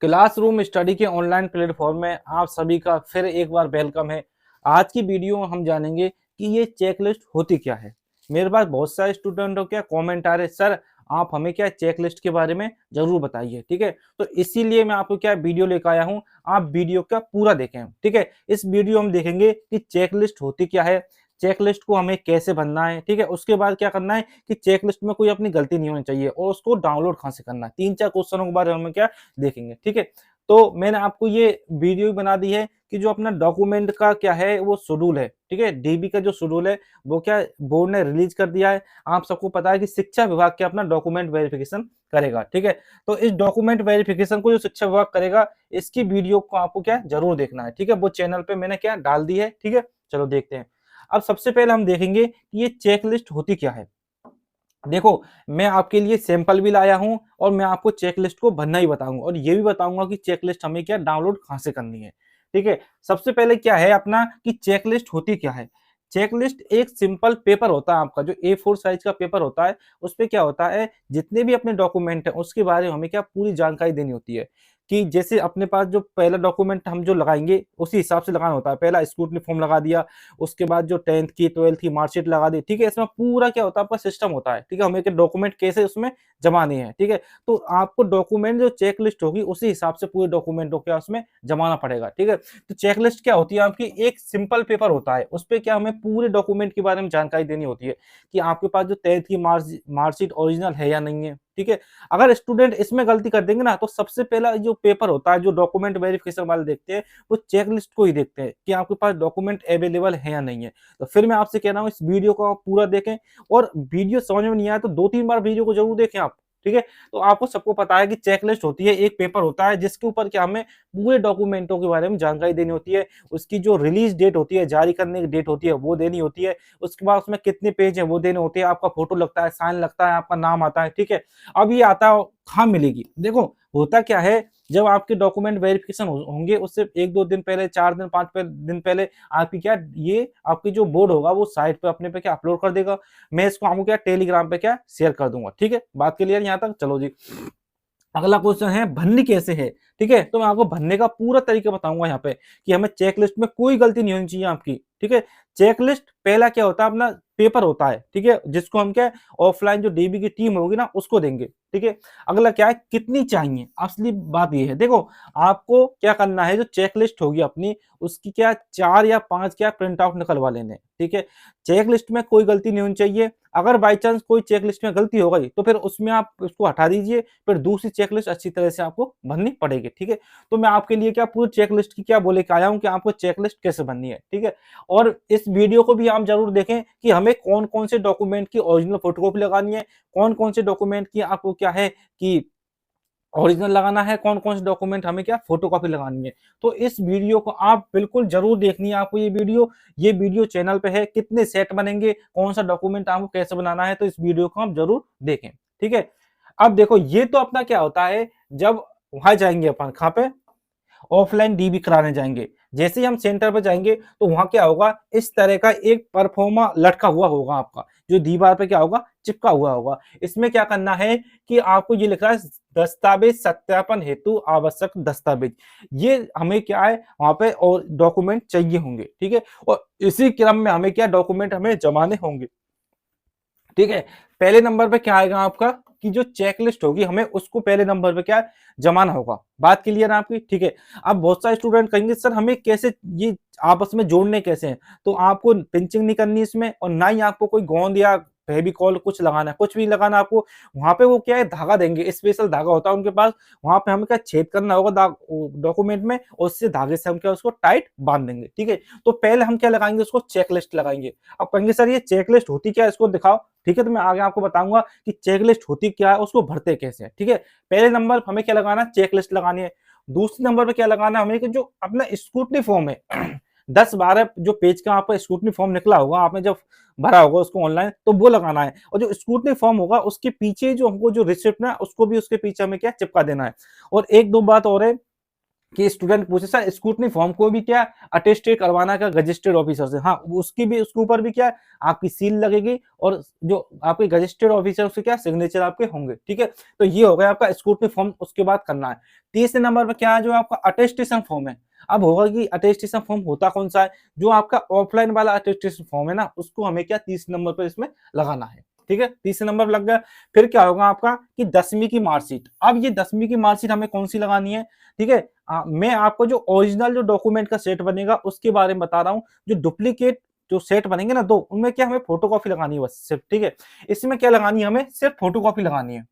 Classroom study के online platform में आप सभी का फिर एक बार वेलकम है। आज की वीडियो में हम जानेंगे कि ये चेकलिस्ट होती क्या है। मेरे पास बहुत सारे स्टूडेंटों के कमेंट आ रहे, सर आप हमें क्या चेकलिस्ट के बारे में जरूर बताइए। ठीक है, तो इसीलिए मैं आपको क्या वीडियो लेकर आया हूँ, आप वीडियो का पूरा देखें। ठीक है, इस वीडियो हम देखेंगे कि चेकलिस्ट होती क्या है, चेकलिस्ट को हमें कैसे बनना है। ठीक है, उसके बाद क्या करना है कि चेकलिस्ट में कोई अपनी गलती नहीं होनी चाहिए और उसको डाउनलोड कहाँ से करना है। 3-4 क्वेश्चनों के बारे में हम क्या देखेंगे। ठीक है, तो मैंने आपको ये वीडियो भी बना दी है कि जो अपना डॉक्यूमेंट का क्या है वो शेड्यूल है। ठीक है, डीबी का जो शेड्यूल है वो क्या बोर्ड ने रिलीज कर दिया है। आप सबको पता है कि शिक्षा विभाग क्या अपना डॉक्यूमेंट वेरिफिकेशन करेगा। ठीक है, तो इस डॉक्यूमेंट वेरिफिकेशन को जो शिक्षा विभाग करेगा, इसकी वीडियो को आपको क्या जरूर देखना है। ठीक है, वो चैनल पे मैंने क्या डाल दी है। ठीक है, चलो देखते हैं। अब सबसे पहले हम देखेंगे कि ये चेकलिस्ट होती क्या है। देखो, मैं आपके लिए सैंपल भी लाया हूं और मैं आपको चेकलिस्ट को भरना ही बताऊंगा और ये भी बताऊंगा कि चेकलिस्ट हमें क्या डाउनलोड कहां से करनी है। ठीक है, सबसे पहले क्या है अपना कि चेकलिस्ट होती क्या है। चेकलिस्ट एक सिंपल पेपर होता है आपका, जो A4 साइज का पेपर होता है। उस पे क्या होता है, जितने भी अपने डॉक्यूमेंट है उसके बारे में हमें क्या पूरी जानकारी देनी होती है। कि जैसे अपने पास जो पहला डॉक्यूमेंट हम जो लगाएंगे उसी हिसाब से लगाना होता है। पहला स्क्रूटनी फॉर्म लगा दिया, उसके बाद जो 10th की 12th की मार्कशीट लगा दी। ठीक है, इसमें पूरा क्या होता है आपका सिस्टम होता है। ठीक है, हमें डॉक्यूमेंट कैसे उसमें जमाने हैं। ठीक है, तो आपको डॉक्यूमेंट जो चेकलिस्ट होगी उसी हिसाब से पूरे डॉक्यूमेंटों क्या उसमें जमाना पड़ेगा। ठीक है, तो चेकलिस्ट क्या होती है आपकी, एक सिंपल पेपर होता है। उस पर क्या हमें पूरे डॉक्यूमेंट के बारे में जानकारी देनी होती है कि आपके पास जो 10th की मार्कशीट ओरिजिनल है या नहीं है। ठीक है, अगर स्टूडेंट इसमें गलती कर देंगे ना, तो सबसे पहला जो पेपर होता है जो डॉक्यूमेंट वेरिफिकेशन वाले देखते हैं, वो चेकलिस्ट को ही देखते हैं कि आपके पास डॉक्यूमेंट अवेलेबल है या नहीं है। तो फिर मैं आपसे कह रहा हूँ इस वीडियो को आप पूरा देखें, और वीडियो समझ में नहीं आया तो 2-3 बार वीडियो को जरूर देखें आप। ठीक है, तो आपको सबको पता है कि चेकलिस्ट होती है एक पेपर होता है जिसके ऊपर क्या हमें पूरे डॉक्यूमेंटों के बारे में जानकारी देनी होती है। उसकी जो रिलीज डेट होती है, जारी करने की डेट होती है, वो देनी होती है। उसके बाद उसमें कितने पेज है वो देने होते हैं, आपका फोटो लगता है, साइन लगता है, आपका नाम आता है। ठीक है, अब ये आता कहाँ मिलेगी। देखो, होता क्या है, जब आपके डॉक्यूमेंट वेरिफिकेशन होंगे उससे 1-2 दिन पहले, 4 दिन 5 दिन पहले आपकी क्या ये आपकी जो बोर्ड होगा वो साइट पे अपने पे क्या अपलोड कर देगा। मैं इसको आपको क्या टेलीग्राम पे क्या शेयर कर दूंगा। ठीक है, बात क्लियर यहाँ तक। चलो जी, अगला क्वेश्चन है भरनी कैसे है। ठीक है, तो मैं आपको भरने का पूरा तरीका बताऊंगा यहाँ पे कि हमें चेकलिस्ट में कोई गलती नहीं होनी चाहिए आपकी। ठीक है, चेकलिस्ट पहला क्या होता है अपना पेपर होता है। ठीक है, जिसको हम क्या ऑफलाइन जो डीबी की टीम होगी ना उसको देंगे। ठीक है, अगला क्या है, कितनी चाहिए। असली बात ये है, देखो आपको क्या करना है, जो चेकलिस्ट होगी अपनी उसकी क्या 4 या 5 क्या प्रिंट आउट निकलवा लेने। ठीक है, चेकलिस्ट में कोई गलती नहीं होनी चाहिए। अगर बाई चांस कोई चेकलिस्ट में गलती हो गई तो फिर उसमें आप उसको हटा दीजिए, फिर दूसरी चेकलिस्ट अच्छी तरह से आपको भरनी पड़ेगी। ठीक है, तो मैं आपके लिए क्या पूरी चेकलिस्ट की क्या बोले के आया हूं कि आपको चेकलिस्ट कैसे बननी है। ठीक है, और इस वीडियो को भी आप जरूर देखें कि हमें कौन कौन से डॉक्यूमेंट की ओरिजिनल फोटोकॉपी लगानी है, कौन कौन से डॉक्यूमेंट की आपको क्या है कि ओरिजिनल लगाना है, कौन कौन से डॉक्यूमेंट हमें क्या फोटोकॉपी लगानी है। तो इस वीडियो को आप बिल्कुल जरूर देखनी है आपको। ये वीडियो चैनल पे है, कितने सेट बनेंगे, कौन सा डॉक्यूमेंट आपको कैसे बनाना है, तो इस वीडियो को आप जरूर देखें। ठीक है, अब देखो ये तो अपना क्या होता है, जब वहां जाएंगे अपन कहाँ पे ऑफलाइन डीबी कराने जाएंगे। जैसे ही हम सेंटर पर जाएंगे तो वहां क्या होगा, इस तरह का एक परफॉर्मा लटका हुआ होगा आपका, जो दीवार पे क्या होगा चिपका हुआ होगा। इसमें क्या करना है कि आपको ये लिख रहा है दस्तावेज सत्यापन हेतु आवश्यक दस्तावेज। ये हमें क्या है वहां पे और डॉक्यूमेंट चाहिए होंगे। ठीक है, और इसी क्रम में हमें क्या डॉक्यूमेंट हमें जमाने होंगे। ठीक है, पहले नंबर पे क्या आएगा आपका कि जो चेकलिस्ट होगी हमें उसको पहले नंबर पे क्या जमाना होगा। बात क्लियर है आपकी। ठीक है, अब बहुत सारे स्टूडेंट कहेंगे सर हमें कैसे ये आपस में जोड़ने कैसे हैं, तो आपको पिंचिंग नहीं करनी इसमें, और ना ही आपको कोई गोंद या फेविकॉल कुछ लगाना है, कुछ भी लगाना आपको। वहां पे वो क्या है धागा देंगे, स्पेशल धागा होता है उनके पास। वहां पे हमें क्या छेद करना होगा डॉक्यूमेंट में, और उससे धागे से हम क्या उसको टाइट बांध देंगे। ठीक है, तो पहले हम क्या लगाएंगे, उसको चेकलिस्ट लगाएंगे। अब कहेंगे सर ये चेकलिस्ट होती क्या है, इसको दिखाओ। ठीक है, तो मैं आगे आपको बताऊंगा कि चेकलिस्ट होती क्या है, उसको भरते कैसे हैं। ठीक है, पहले नंबर पर हमें क्या लगाना है, चेकलिस्ट लगानी है। दूसरे नंबर पे क्या लगाना है हमें कि जो अपना स्क्रूटनी फॉर्म है 10-12 जो पेज का आपका स्क्रूटनी फॉर्म निकला होगा, आपने जब भरा होगा उसको ऑनलाइन, तो वो लगाना है। और जो स्क्रूटनी फॉर्म होगा उसके पीछे जो हमको जो रिसिप्ट ना उसको भी उसके पीछे हमें क्या चिपका देना है। और एक दो बात और है कि स्टूडेंट पूछे सर स्कूटनी फॉर्म को भी क्या अटेस्टेड करवाना का रजिस्टर्ड ऑफिसर से, हाँ उसकी भी उसके ऊपर भी क्या आपकी सील लगेगी और जो आपके रजिस्टर्ड ऑफिसर उसके क्या सिग्नेचर आपके होंगे, ठीक है। तो ये हो गया आपका स्कूटनी फॉर्म, उसके बाद करना है। तीसरे नंबर पर क्या है, जो आपका अटेस्टेशन फॉर्म है। अब होगा कि अटेस्टेशन फॉर्म होता कौन सा है, जो आपका ऑफलाइन वाला अटेस्टेशन फॉर्म है ना, उसको हमें क्या तीसरे नंबर पर इसमें लगाना है, ठीक है। तीसरे नंबर लग गया। फिर क्या होगा आपका कि 10वीं की मार्कशीट। अब ये 10वीं की मार्कशीट हमें कौन सी लगानी है, ठीक है। मैं आपको जो ओरिजिनल जो डॉक्यूमेंट का सेट बनेगा उसके बारे में बता रहा हूँ। जो डुप्लीकेट जो सेट बनेंगे ना दो, उनमें क्या हमें फोटोकॉपी लगानी है बस सिर्फ, ठीक है। इसमें क्या लगानी है, हमें सिर्फ फोटोकॉपी लगानी है।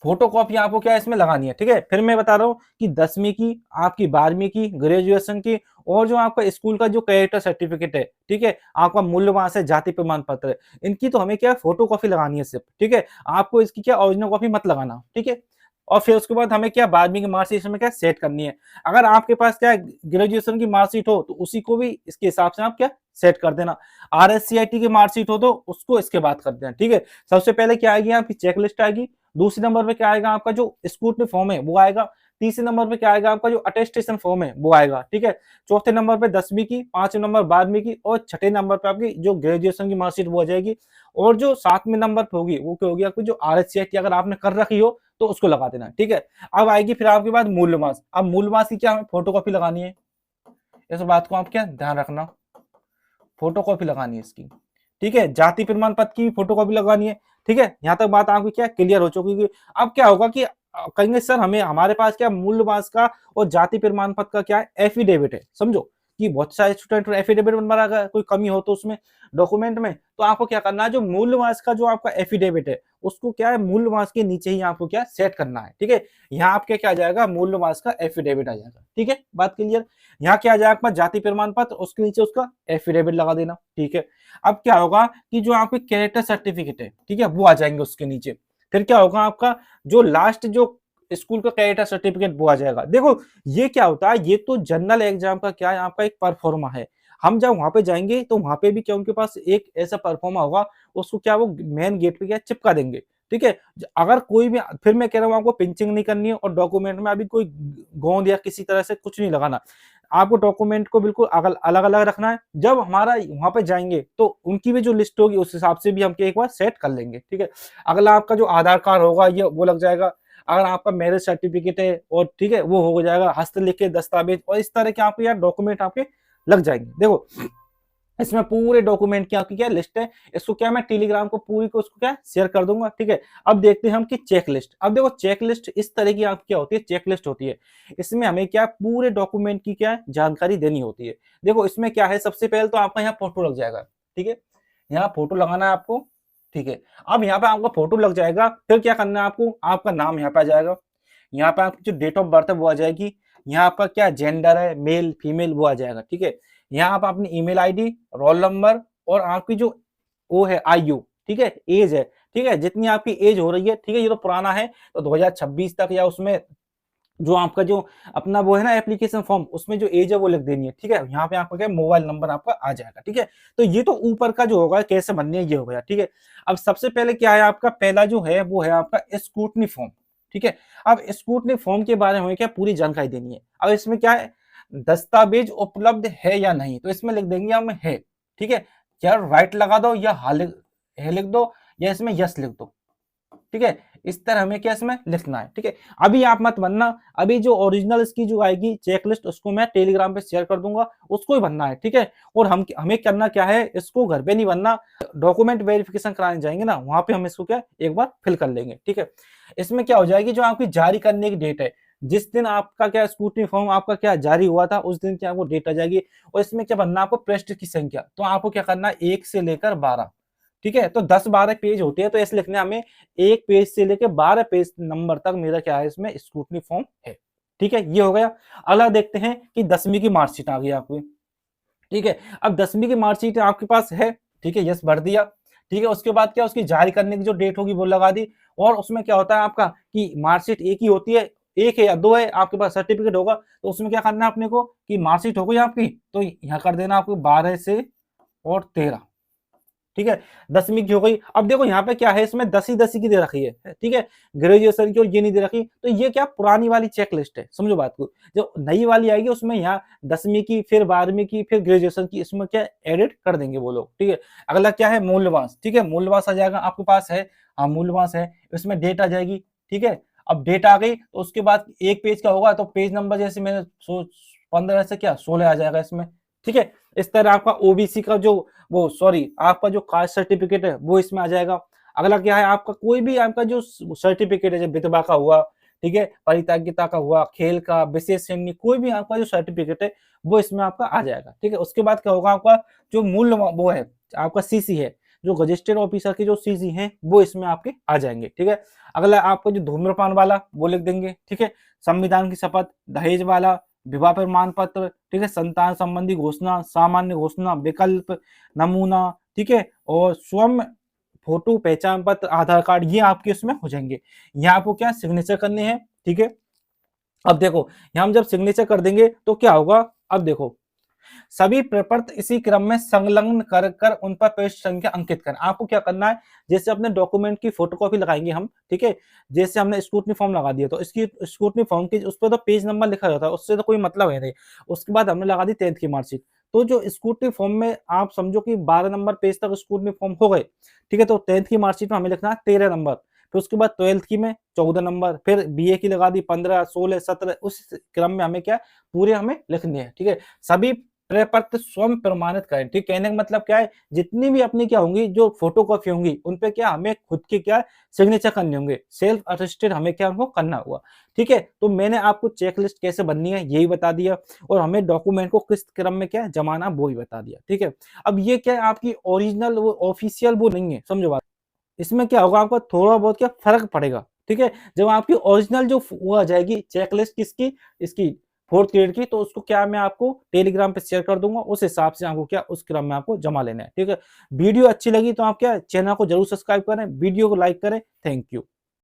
फोटोकॉपी आपको क्या इसमें लगानी है, ठीक है। फिर मैं बता रहा हूँ कि 10वीं की, आपकी 12वीं की, ग्रेजुएशन की, और जो आपका स्कूल का जो कैरेक्टर सर्टिफिकेट है, ठीक है, आपका मूल्यवान है, जाति प्रमाण पत्र है, इनकी तो हमें क्या फोटोकॉपी लगानी है सिर्फ, ठीक है। आपको इसकी क्या ओरिजिनल कॉपी मत लगाना, ठीक है। और फिर उसके बाद हमें क्या 12वीं की मार्कशीट में क्या सेट करनी है। अगर आपके पास क्या ग्रेजुएशन की मार्कशीट हो तो उसी को भी इसके हिसाब से आप क्या सेट कर देना। RSCIT की मार्कशीट हो तो उसको इसके बाद कर देना, ठीक है। सबसे पहले क्या आएगी आपकी चेकलिस्ट आएगी। दूसरे नंबर पे क्या आएगा आपका जो स्कूटनी फॉर्म है वो आएगा। तीसरे नंबर पे क्या आएगा आपका जो अटेस्टेशन फॉर्म है वो आएगा, ठीक है। चौथे नंबर पे 10वीं की, पांचवें नंबर 12वीं की, और छठे नंबर पे आपकी जो ग्रेजुएशन की मार्कशीट वो आ जाएगी। और जो सातवें नंबर पे होगी वो क्या होगी आपकी जो RSCIT अगर आपने कर रखी हो तो उसको लगा देना, ठीक है। अब आएगी फिर आपके पास मूल्यमास। अब मूल्यमास की क्या हमें फोटोकॉपी लगानी है, इस बात को आप क्या ध्यान रखना, फोटोकॉपी लगानी है इसकी, ठीक है। जाति प्रमाण पत्र की फोटोकॉपी लगानी है, ठीक है। यहाँ तक बात आपकी क्या क्लियर हो चुकी है। अब क्या होगा कि कहेंगे सर हमें हमारे पास क्या मूल्यमास का और जाति प्रमाण पत्र का क्या है एफिडेविट है, समझो कि बहुत सारे स्टूडेंट एफिडेविट बनवा रहा है, कोई कमी हो तो उसमें डॉक्यूमेंट में, तो आपको क्या करना है, जो मूल्यमास का जो आपका एफिडेविट है उसको क्या है मूल्यमास के नीचे ही आपको क्या सेट करना है, ठीक है। यहाँ आपके क्या आ जाएगा मूल्यमास का एफिडेविट आ जाएगा, ठीक है, बात क्लियर। यहाँ क्या आ जाएगा आपका जाति प्रमाण पत्र, उसके नीचे उसका एफिडेविट लगा देना, ठीक है। अब क्या होगा कि जो आपके कैरेक्टर सर्टिफिकेट है, ठीक है, वो आ जाएंगे उसके नीचे। फिर क्या होगा आपका जो लास्ट जो स्कूल का कैरेक्टर सर्टिफिकेट वो आ जाएगा। देखो ये क्या होता है, ये तो जनरल एग्जाम का क्या है आपका एक परफॉर्मा है। हम जब वहां पे जाएंगे तो वहां पे भी क्या उनके पास एक ऐसा परफॉर्मा होगा, उसको क्या वो मेन गेट पे क्या चिपका देंगे, ठीक है। अगर कोई भी, फिर मैं कह रहा हूँ आपको पिंचिंग नहीं करनी है और डॉक्यूमेंट में अभी कोई गोंद या किसी तरह से कुछ नहीं लगाना। आपको डॉक्यूमेंट को बिल्कुल अलग अलग रखना है। जब हमारा वहां पे जाएंगे तो उनकी भी जो लिस्ट होगी उस हिसाब से भी हम एक बार सेट कर लेंगे, ठीक है। अगला आपका जो आधार कार्ड होगा ये वो लग जाएगा। अगर आपका मैरिज सर्टिफिकेट है और ठीक है वो हो जाएगा, हस्तलिखित दस्तावेज और इस तरह के आपके यार डॉक्यूमेंट आपके लग जाएंगे। देखो इसमें पूरे डॉक्यूमेंट की आपकी क्या लिस्ट है, इसको क्या मैं टेलीग्राम को पूरी को उसको क्या शेयर कर दूंगा, ठीक है। अब देखते हैं हम कि चेक लिस्ट। अब देखो चेक लिस्ट इस तरह की आपकी क्या होती है, चेक लिस्ट होती है। इसमें हमें क्या पूरे डॉक्यूमेंट की क्या जानकारी देनी होती है। देखो इसमें क्या है, सबसे पहले तो आपका यहाँ फोटो लग जाएगा, ठीक है, यहाँ फोटो लगाना है आपको, ठीक है। अब यहाँ पे आपका फोटो लग जाएगा, फिर क्या करना है आपको, आपका नाम यहाँ पे आ जाएगा, यहाँ पे आपकी जो डेट ऑफ बर्थ है वो आ जाएगी, यहाँ आपका क्या जेंडर है मेल फीमेल वो आ जाएगा, ठीक है। यहाँ आप अपनी ईमेल आईडी, रोल नंबर और आपकी जो वो है आयु, ठीक है, एज है, ठीक है, जितनी आपकी एज हो रही है, ठीक है। ये तो पुराना है तो 2026 तक, या उसमें जो आपका जो अपना वो है ना एप्लीकेशन फॉर्म, उसमें जो एज है वो लिख देनी है, ठीक है। यहाँ पे आपका क्या मोबाइल नंबर आपका आ जाएगा, ठीक है। तो ये तो ऊपर का जो होगा कैसे बननी है ये हो गया, ठीक है। अब सबसे पहले क्या है आपका पहला जो है वो है आपका स्क्रूटनी फॉर्म, ठीक है। अब स्क्रूटनी फॉर्म के बारे में क्या पूरी जानकारी देनी है। अब इसमें क्या है, दस्तावेज उपलब्ध है या नहीं, तो इसमें लिख देंगे हम है, ठीक है। या राइट लगा दो या है लिख दो, या इसमें यस लिख दो, ठीक है। इस तरह हमें क्या इसमें लिखना है, ठीक है। अभी आप मत बनना, अभी जो ओरिजिनल इसकी जो आएगी चेकलिस्ट उसको मैं टेलीग्राम पे शेयर कर दूंगा, उसको ही बनना है, ठीक है। और हमें करना क्या है, इसको घर पे नहीं बनना, डॉक्यूमेंट वेरिफिकेशन कराने जाएंगे ना वहां पे हम इसको क्या एक बार फिल कर लेंगे, ठीक है। इसमें क्या हो जाएगी, जो आपकी जारी करने की डेट है, जिस दिन आपका क्या स्क्रूटनी फॉर्म आपका क्या जारी हुआ था उस दिन क्या आपको डेट आ जाएगी। और इसमें क्या बनना आपको पृष्ठ की संख्या, तो आपको क्या करना है 1 से लेकर 12, ठीक है। तो 10-12 पेज होते हैं तो ऐसे लिखने हमें 1 पेज से लेकर 12 पेज नंबर तक मेरा क्या है इसमें स्क्रूटनी फॉर्म है, ठीक है। ये हो गया। अगला देखते हैं कि 10वीं की मार्कशीट आ गई आपकी, ठीक है। अब 10वीं की मार्कशीट आपके पास है, ठीक है, यस भर दिया, ठीक है। उसके बाद क्या उसकी जारी करने की जो डेट होगी वो लगा दी। और उसमें क्या होता है आपका कि मार्कशीट एक ही होती है, एक है या दो है, आपके पास सर्टिफिकेट होगा तो उसमें क्या करना है अपने को कि मार्कशीट हो गई आपकी तो यहाँ कर देना आपको 12 से और 13, ठीक है, 10वीं की हो गई। अब देखो यहाँ पे क्या है, इसमें 10 की दे रखी है, ठीक है, ग्रेजुएशन की और ये नहीं दे रखी, तो ये क्या पुरानी वाली चेकलिस्ट है, समझो बात को। जो नई वाली आएगी उसमें यहाँ 10वीं की, फिर 12वीं की, फिर ग्रेजुएशन की, इसमें क्या एडिट कर देंगे वो लोग, ठीक है। अगला क्या है, मूल्यवांश, ठीक है, मूल्यवांश आ जाएगा आपके पास है, हाँ मूल्यवांश है, इसमें डेट आ जाएगी, ठीक है। अब डेट आ गई तो उसके बाद एक पेज का होगा, तो पेज नंबर जैसे मैंने 15 से क्या 16 आ जाएगा इसमें, ठीक है। इस तरह आपका ओबीसी का जो वो सॉरी आपका जो कास्ट सर्टिफिकेट है वो इसमें आ जाएगा। अगला क्या है, आपका कोई भी आपका जो सर्टिफिकेट है, जब विधवा का हुआ, ठीक है, परित्यागिता का हुआ, खेल का, विशेष श्रेणी, कोई भी आपका जो सर्टिफिकेट है वो इसमें आपका आ जाएगा, ठीक है। उसके बाद क्या होगा, आपका जो मूल्य वो है, आपका सीसी है, जो रजिस्टर्ड ऑफिसर के जो सीसी हैं वो इसमें आपके आ जाएंगे, ठीक है। अगला आपका जो धूम्रपान वाला वो लिख देंगे, ठीक है। संविधान की शपथ, दहेज वाला, विवाह प्रमाण पत्र, ठीक है, संतान संबंधी घोषणा, सामान्य घोषणा, विकल्प, नमूना, ठीक है, और स्वयं फोटो, पहचान पत्र, आधार कार्ड, ये आपके उसमें हो जाएंगे। यहाँ आपको क्या सिग्नेचर करने हैं, ठीक है। अब देखो यहाँ हम जब सिग्नेचर कर देंगे तो क्या होगा, अब देखो सभी प्रपत्र इसी क्रम में संलग्न कर कर उन पर पृष्ठ संख्या अंकित करें। आपको क्या करना है, जैसे अपने डॉक्यूमेंट की फोटोकॉपी लगाएंगे हम, ठीक है, जैसे हमने स्क्रूटनी फॉर्म लगा दिया तो इसकी स्क्रूटनी फॉर्म की उस पर तो पेज नंबर लिखा रहता है, उससे तो कोई मतलब है नहीं। उसके बाद हमने लगा दी 10th की मार्कशीट, तो जो स्क्रूटनी फॉर्म में आप समझो कि 12 नंबर पेज तक स्क्रूटनी फॉर्म हो गए, ठीक है, तो 10th की मार्कशीट में हमें लिखना है 13 नंबर, फिर उसके बाद 12th की में 14 नंबर, फिर बीए की लगा दी 15, 16, 17, उस क्रम में हमें क्या पूरे हमें लिखने हैं, ठीक है। सभी प्रपत्र स्वयं प्रमाणित करें, ठीक, कहने का मतलब क्या है, जितनी भी अपनी क्या होंगी जो फोटोकॉपी होंगी उन पे क्या हमें खुद के क्या सिग्नेचर करने होंगे, सेल्फ अटेस्टेड हमें क्या उनको करना होगा, ठीक है। तो मैंने आपको चेकलिस्ट कैसे बननी है यही बता दिया, और हमें डॉक्यूमेंट को किस क्रम में क्या जमाना वो ही बता दिया, ठीक है। अब ये क्या है, आपकी ओरिजिनल वो ऑफिशियल वो नहीं है, समझो बात। इसमें क्या होगा, आपका थोड़ा बहुत क्या फर्क पड़ेगा, ठीक है। जब आपकी ओरिजिनल जो वो आ जाएगी चेकलिस्ट किसकी, इसकी 4th ग्रेड की, तो उसको क्या मैं आपको टेलीग्राम पे शेयर कर दूंगा, उस हिसाब से आपको क्या उस क्रम में आपको जमा लेना है, ठीक है। वीडियो अच्छी लगी तो आप क्या चैनल को जरूर सब्सक्राइब करें, वीडियो को लाइक करें। Thank you.